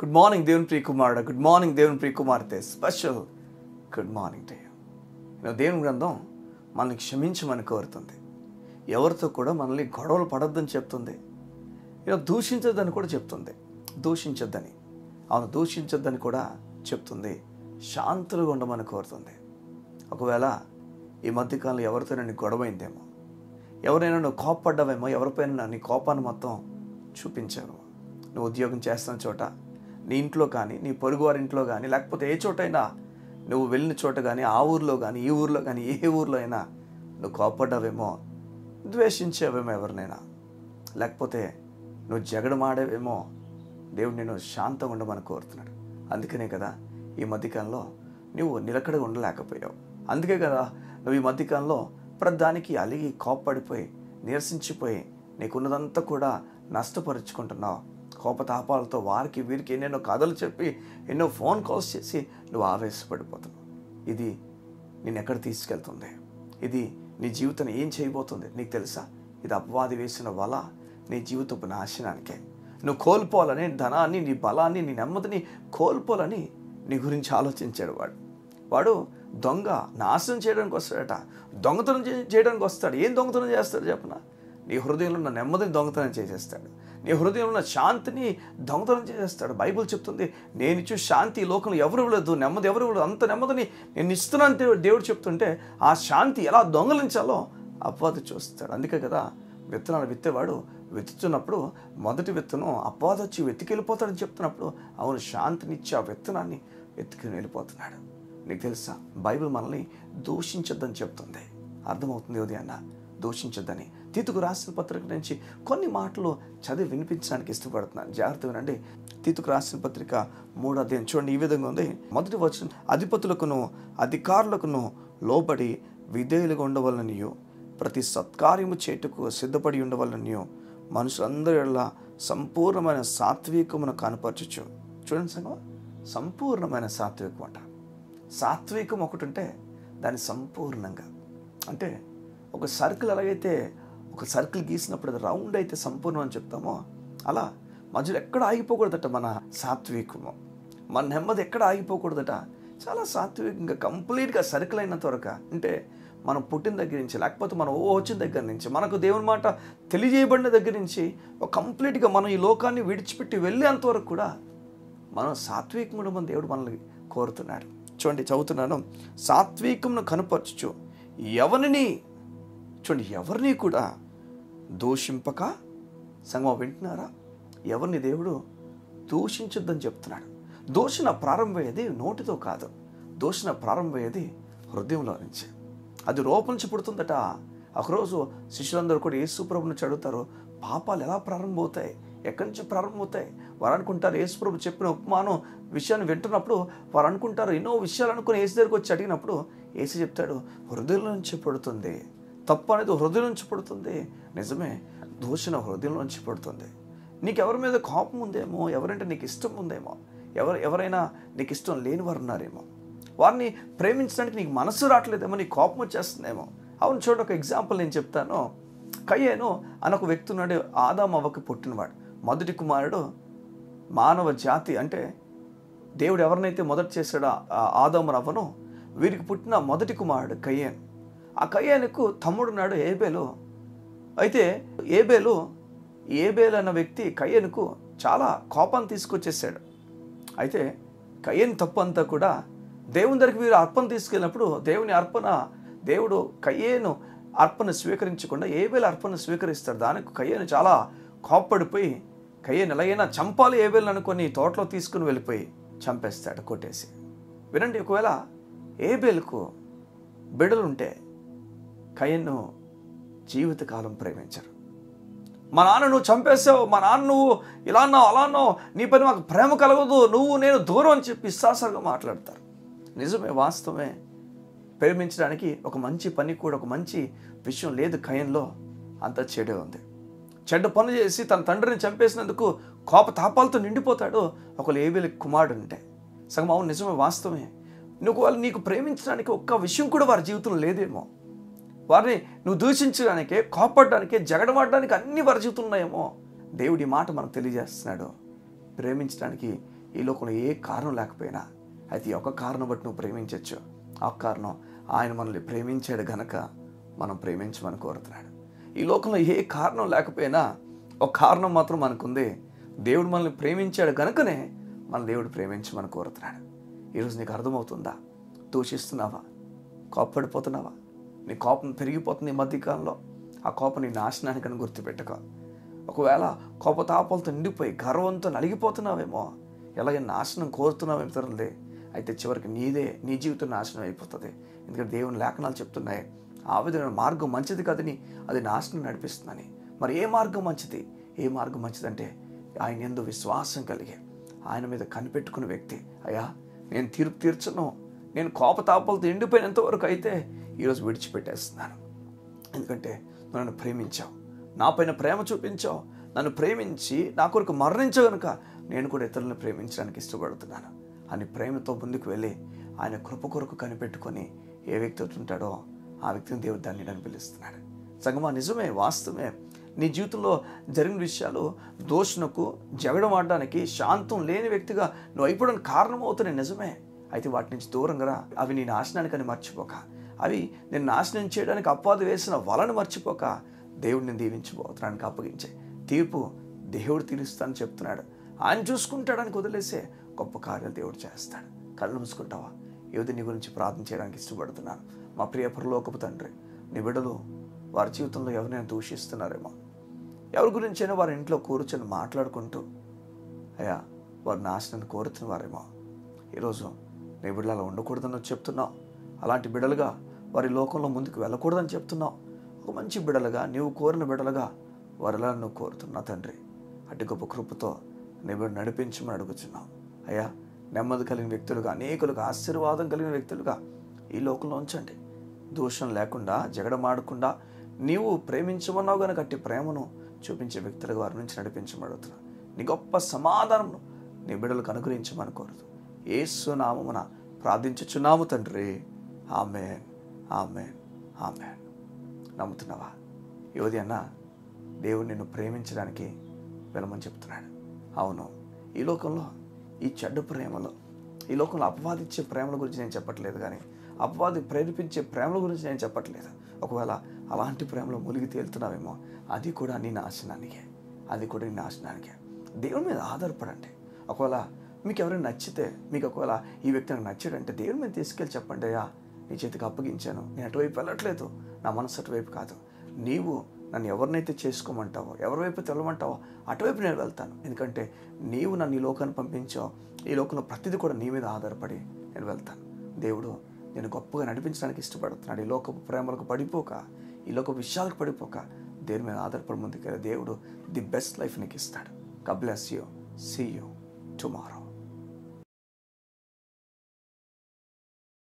Good morning దేవుని ప్రియ కుమారుడు, good morning దేవుని ప్రియ కుమార్తె, special good morning to you. దేవుని గ్రంథం మనల్ని క్షమించమని కోరుతుంది. ఎవరితో కూడా మనల్ని గొడవలు పడొద్దని చెప్తుంది. దూషించొద్దని కూడా చెప్తుంది. దూషించొద్దని, అవును దూషించొద్దని కూడా చెప్తుంది. శాంతులుగా ఉండమని కోరుతుంది. ఒకవేళ ఈ మధ్యకాలంలో ఎవరితో నీ గొడవైందేమో, ఎవరైనా నువ్వు కోప్పడ్డావేమో, ఎవరిపైన నీ కోపాన్ని మొత్తం చూపించావు. నువ్వు ఉద్యోగం చేస్తున్న చోట, నీ ఇంట్లో కానీ, నీ పొరుగువారి ఇంట్లో కానీ, లేకపోతే ఏ చోటైనా నువ్వు వెళ్ళిన చోట కానీ, ఆ ఊర్లో కానీ, ఈ ఊర్లో కానీ, ఏ ఊర్లో అయినా నువ్వు కోప్పడ్డావేమో, ద్వేషించావేమో ఎవరినైనా, లేకపోతే నువ్వు జగడమాడేవేమో, దేవుడు నేను శాంతంగా ఉండమని కోరుతున్నాడు. అందుకనే కదా ఈ మధ్యకాలంలో నువ్వు నిలకడగా ఉండలేకపోయావు. అందుకే కదా నువ్వు ఈ మధ్యకాలంలో ప్రతిదానికి అలిగి కోప్పడిపోయి నీరసించిపోయి నీకున్నదంతా కూడా నష్టపరుచుకుంటున్నావు. కోపతాపాలతో వారికి వీరికి ఎన్నెన్నో కథలు చెప్పి ఎన్నో ఫోన్ కాల్స్ చేసి నువ్వు ఆవేశపడిపోతున్నావు. ఇది నేను ఎక్కడ తీసుకెళ్తుంది? ఇది నీ జీవితాన్ని ఏం చేయబోతుంది నీకు తెలుసా? ఇది అపవాది వేసిన వల నీ జీవితపు నాశనానికే. నువ్వు కోల్పోవాలని, ధనాన్ని, నీ బలాన్ని, నీ నెమ్మదిని కోల్పోవాలని నీ గురించి ఆలోచించాడు వాడు దొంగ నాశనం చేయడానికి వస్తాడట, దొంగతనం చేయడానికి వస్తాడు. ఏం దొంగతనం చేస్తాడు చెప్పనా? నీ హృదయంలో ఉన్న నెమ్మదిని దొంగతనం చేసేస్తాడు. నీ హృదయంలో ఉన్న శాంతిని దొంగతనం చేసేస్తాడు. బైబిల్ చెప్తుంది, నేను ఇచ్చే శాంతి ఈ లోకంలో ఎవరు ఇవ్వలేదు, నెమ్మది ఎవరు ఇవ్వలేదు, అంత నెమ్మదిని నేను ఇస్తున్నాను దేవుడు చెప్తుంటే ఆ శాంతి ఎలా దొంగలించాలో అపవాది చూస్తాడు. అందుకే కదా విత్తనాలు విత్తేవాడు విత్తుతున్నప్పుడు మొదటి విత్తనం అపవాది వచ్చి వెతికెళ్ళిపోతాడని చెప్తున్నప్పుడు అవును శాంతినిచ్చి ఆ విత్తనాన్ని వెతుకుని వెళ్ళిపోతున్నాడు. నీకు తెలుసా బైబిల్ మనల్ని దూషించొద్దని చెప్తుంది. అర్థమవుతుంది ఉదయాన్న దూషించొద్దని. తీతుకు రాసిన పత్రిక నుంచి కొన్ని మాటలు చదివి వినిపించడానికి ఇష్టపడుతున్నాను. జాగ్రత్త వినండి. తీతుకు రాసిన పత్రిక 3వ అధ్యాయం చూడండి, ఈ విధంగా ఉంది. మొదటి వచనం, అధిపతులకును అధికారులకును లోబడి విధేయులుగా ఉండవలనియు ప్రతి సత్కార్యము చేటుకు సిద్ధపడి ఉండవలనియు మనుషులందరిలా సంపూర్ణమైన సాత్వికమును కనపరచుచు. చూడండి సంగమా, సంపూర్ణమైన సాత్వికం అంట. సాత్వికం ఒకటి ఉంటే దాన్ని సంపూర్ణంగా, అంటే ఒక సర్కిల్ ఎలాగైతే ఒక సర్కిల్ గీసినప్పుడు అది రౌండ్ అయితే సంపూర్ణం అని చెప్తామో, అలా మధ్యలో ఎక్కడ ఆగిపోకూడదట మన సాత్వికము. మన నెమ్మది ఎక్కడ ఆగిపోకూడదట. చాలా సాత్వికంగా కంప్లీట్గా సర్కిల్ అయినంత వరకు, అంటే మనం పుట్టిన దగ్గర నుంచి, లేకపోతే మనం వచ్చిన దగ్గర నుంచి, మనకు దేవుని మాట తెలియజేయబడిన దగ్గర నుంచి కంప్లీట్గా మనం ఈ లోకాన్ని విడిచిపెట్టి వెళ్ళేంతవరకు కూడా మనం సాత్వికంగా మన దేవుడు మనల్ని కోరుతున్నాడు. చూడండి చదువుతున్నాను. సాత్వికమును కనపరచుచు ఎవరిని కూడా దూషింపక. సంగమం వింటున్నారా? ఎవరిని దేవుడు దూషించొద్దని చెప్తున్నాడు. దూషణ ప్రారంభమయ్యేది నోటితో కాదు, దూషణ ప్రారంభమయ్యేది హృదయంలో నుంచి. అది రూపొంచి పుడుతుందట. ఒకరోజు శిష్యులందరూ కూడా యేసుప్రభుని అడుగుతారు, పాపాలు ఎలా ప్రారంభమవుతాయి, ఎక్కడి నుంచి ప్రారంభమవుతాయి? వారు అనుకుంటారు యేసుప్రభు చెప్పిన ఉపమానం విషయాన్ని వింటున్నప్పుడు వారు అనుకుంటారు ఎన్నో విషయాలు అనుకుని యేసు దగ్గరికి వచ్చి అడిగినప్పుడు యేసు చెప్తాడు, హృదయం నుంచి పుడుతుంది. తప్పు అనేది హృదయం నుంచి పుడుతుంది. నిజమే, దూషణ హృదయం నుంచి పుడుతుంది. నీకు ఎవరి మీద కోపం ఉందేమో, ఎవరంటే నీకు ఇష్టం ఉందేమో, ఎవరైనా నీకు ఇష్టం లేని వారు ఉన్నారేమో, వారిని ప్రేమించడానికి నీకు మనసు రావట్లేదేమో, నీకు కోపం వచ్చేస్తుందేమో. అవును చూడండి, ఒక ఎగ్జాంపుల్ నేను చెప్తాను. కయ్యేను అని ఒక వ్యక్తి ఉన్నాడు. ఆదాము అవ్వకి పుట్టినవాడు, మొదటి కుమారుడు. మానవ జాతి అంటే దేవుడు ఎవరినైతే మొదట చేశాడో ఆదాము అవ్వను, వీరికి పుట్టిన మొదటి కుమారుడు కయ్యేను. ఆ కయ్యేనుకు తమ్ముడున్నాడు ఏబేలు. అయితే ఏబేలు అన్న వ్యక్తి కయ్యేనుకు చాలా కోపాన్ని తీసుకొచ్చేసాడు. అయితే కయ్యేను తప్పు అంతా కూడా దేవుని దగ్గరికి వీరు అర్పణ తీసుకెళ్ళినప్పుడు దేవుడు కయ్యేను అర్పణ స్వీకరించకుండా ఏబేలు అర్పణ స్వీకరిస్తాడు. దానికి కయ్యేను చాలా కోప్పడిపోయి కయ్యేను ఎలాగైనా చంపాలి ఏబేలు అనుకొని తోటలో తీసుకుని వెళ్ళిపోయి చంపేస్తాడు, కొట్టేసి. వినండి, ఒకవేళ ఏబేలుకు బిడ్డలుంటే కయ్యేను జీవితకాలం ప్రేమించరు. మా నాన్న నువ్వు చంపేసావు, మా నాన్న నువ్వు ఇలా అన్నావు అలా అన్నావు, నీ పని మాకు ప్రేమ కలగదు, నువ్వు నేను దూరం అని చెప్పి ఇష్టాసారుగా మాట్లాడతారు. నిజమే, వాస్తవమే. ప్రేమించడానికి ఒక మంచి పని కూడా, ఒక మంచి విషయం లేదు కయ్యేనులో. అంత చెడే ఉంది. చెడ్డ పనులు చేసి తన తండ్రిని చంపేసినందుకు కోపతాపాలతో నిండిపోతాడు ఒకళ్ళు ఏబేలు కుమారుడు అంటే. సగం అవును, నిజమే, వాస్తవమే. వాళ్ళు నీకు ప్రేమించడానికి ఒక్క విషయం కూడా వారి జీవితంలో లేదేమో. వారిని నువ్వు దూషించడానికే, కోపడడానికే, జగడమాడడానికి అన్ని వారి జీవితంలో ఉన్నాయేమో. దేవుడి మాట మనకు తెలియజేస్తున్నాడు. ప్రేమించడానికి ఈ లోకంలో ఏ కారణం లేకపోయినా అయితే ఈ ఒక్క కారణం బట్టి నువ్వు ప్రేమించవచ్చు. ఆ కారణం ఆయన మనల్ని ప్రేమించాడు గనక మనం ప్రేమించమని కోరుతున్నాడు. ఈ లోకంలో ఏ కారణం లేకపోయినా ఒక కారణం మాత్రం మనకుంది. దేవుడు మనల్ని ప్రేమించాడు గనుకనే మన దేవుడు ప్రేమించమని కోరుతున్నాడు. ఈరోజు నీకు అర్థమవుతుందా? దూషిస్తున్నావా? కోపపడిపోతున్నావా? నీ కోపం పెరిగిపోతుంది ఈ మధ్యకాలంలో. ఆ కోపం నీ నాశనానికని గుర్తుపెట్టుకో. ఒకవేళ కోపతాపాలతో నిండిపోయి గర్వంతో నలిగిపోతున్నావేమో, ఎలాగే నాశనం కోరుతున్నావేమో ఇతరులదే, అయితే చివరికి నీ జీవితం నాశనం అయిపోతుంది. ఎందుకంటే దేవుని లేఖనాలు చెప్తున్నాయి, ఆ విధమైన మార్గం మంచిది కాదని అది నాశనం నడిపిస్తుందని. మరి ఏ మార్గం మంచిది? ఏ మార్గం మంచిదంటే ఆయన యందు విశ్వాసం కలిగి ఆయన మీద కనిపెట్టుకున్న వ్యక్తి. అయ్యా, నేను తీర్పు తీర్చను, నేను కోపతాపాలతో ఎండిపోయినంత వరకు అయితే ఈరోజు విడిచిపెట్టేస్తున్నాను. ఎందుకంటే నువ్వు నన్ను ప్రేమించావు, నా పైన ప్రేమ చూపించావు, నన్ను ప్రేమించి నా కొరకు మరణించావు కనుక నేను కూడా ఇతరులను ప్రేమించడానికి ఇష్టపడుతున్నాను అని ప్రేమతో ముందుకు వెళ్ళి ఆయన కృప కొరకు కనిపెట్టుకొని ఏ వ్యక్తి ఉంటాడో ఆ వ్యక్తిని దేవుడు ధన్యుడని పిలుస్తున్నాడు. సంగమా, నిజమే, వాస్తవమే. నీ జీవితంలో జరిగిన విషయాలు దోషణకు జగడం ఆడడానికి శాంతం లేని వ్యక్తిగా నువ్వు అయిపోవడానికి కారణం అవుతున్నాయి, నిజమే. అయితే వాటి నుంచి దూరంగా రా. అవి నీ నాశనానికని మర్చిపోక, అవి నేను నాశనం చేయడానికి అపవాది వేసిన వలను మర్చిపోక దేవుడిని దీవించబోతున్నానికి అప్పగించే. తీర్పు దేవుడు తీరుస్తానని చెప్తున్నాడు. ఆయన చూసుకుంటాడానికి వదిలేసే గొప్ప కార్యాలు దేవుడు చేస్తాడు. కళ్ళు మూసుకుంటావా? యువతి నీ గురించి ప్రార్థన చేయడానికి ఇష్టపడుతున్నాను. మా ప్రియ పరలోకపు తండ్రి, నీ బిడ్డలు వారి జీవితంలో ఎవరినైనా దూషిస్తున్నారేమో, ఎవరి గురించైనా వారి ఇంట్లో కూర్చొని మాట్లాడుకుంటూ అయ్యా వారి నాశనాన్ని కోరుతున్నవారేమో, ఈరోజు నీ బిడ్డలు అలా ఉండకూడదని చెప్తున్నావు. అలాంటి బిడ్డలుగా వారి లోకంలో ముందుకు వెళ్ళకూడదని చెప్తున్నావు. ఒక మంచి బిడ్డలుగా, నీవు కోరిన బిడ్డలుగా వారిలా నువ్వు కోరుతున్నా తండ్రి. అటు గొప్ప కృపతో నీ బిడ్డ నడిపించమని అడుగుతున్నావు. అయ్యా, నెమ్మది కలిగిన వ్యక్తులుగా, అనేకులకు ఆశీర్వాదం కలిగిన వ్యక్తులుగా ఈ లోకంలో ఉంచండి. దోషం లేకుండా, జగడమాడకుండా నీవు ప్రేమించమన్నావు కనుక అట్టి ప్రేమను చూపించే వ్యక్తులుగా వారి నుంచి నడిపించమని అడుగుతున్నావు. నీ గొప్ప సమాధానం నీ బిడ్డలకు అనుగ్రహించమని కోరుతూ యేసు నామమున ప్రార్థించుచున్నాము తండ్రి. ఆమేన్, ఆమేన్, ఆమేన్. నమ్ముతున్నావా? యోధి అన్న, దేవుడు నిన్ను ప్రేమించడానికి వెళ్ళమని చెప్తున్నాడు. అవును, ఈ లోకంలో ఈ చెడ్డ ప్రేమలో, ఈ లోకంలో అపవాదించే ప్రేమల గురించి నేను చెప్పట్లేదు, కానీ అపవాది ప్రేరేపించే ప్రేమల గురించి నేను చెప్పట్లేదు. ఒకవేళ అలాంటి ప్రేమలో మునిగి తేలుతున్నావేమో, అది కూడా నీ నాశనానికే, అది కూడా నీ నాశనానికే. దేవుని మీద ఆధారపడండి. ఒకవేళ మీకు ఎవరైనా నచ్చితే, మీకు ఒకవేళ ఈ వ్యక్తి నాకు నచ్చాడంటే దేవుని మీద తీసుకెళ్ళి చెప్పండి, అయ్యా నీ చేతికి అప్పగించాను, నేను అటువైపు వెళ్ళట్లేదు, నా మనసు అటువైపు కాదు, నీవు నన్ను ఎవరినైతే చేసుకోమంటావో, ఎవరి వైపు తెలవమంటావో అటువైపు నేను వెళ్తాను. ఎందుకంటే నీవు నన్ను ఈ లోకాన్ని పంపించావు, ఈ లోకంలో ప్రతిదీ కూడా నీ మీద ఆధారపడి నేను వెళ్తాను. దేవుడు నేను గొప్పగా నడిపించడానికి ఇష్టపడుతున్నాడు. ఈ లోకపు ప్రేమలకు పడిపోక, ఈ లోకపు విషయాలకు పడిపోక దేని మీద ఆధారపడి ముందుకెళ్ళి దేవుడు ది బెస్ట్ లైఫ్ నీకు ఇస్తాడు. God bless you. See you tomorrow.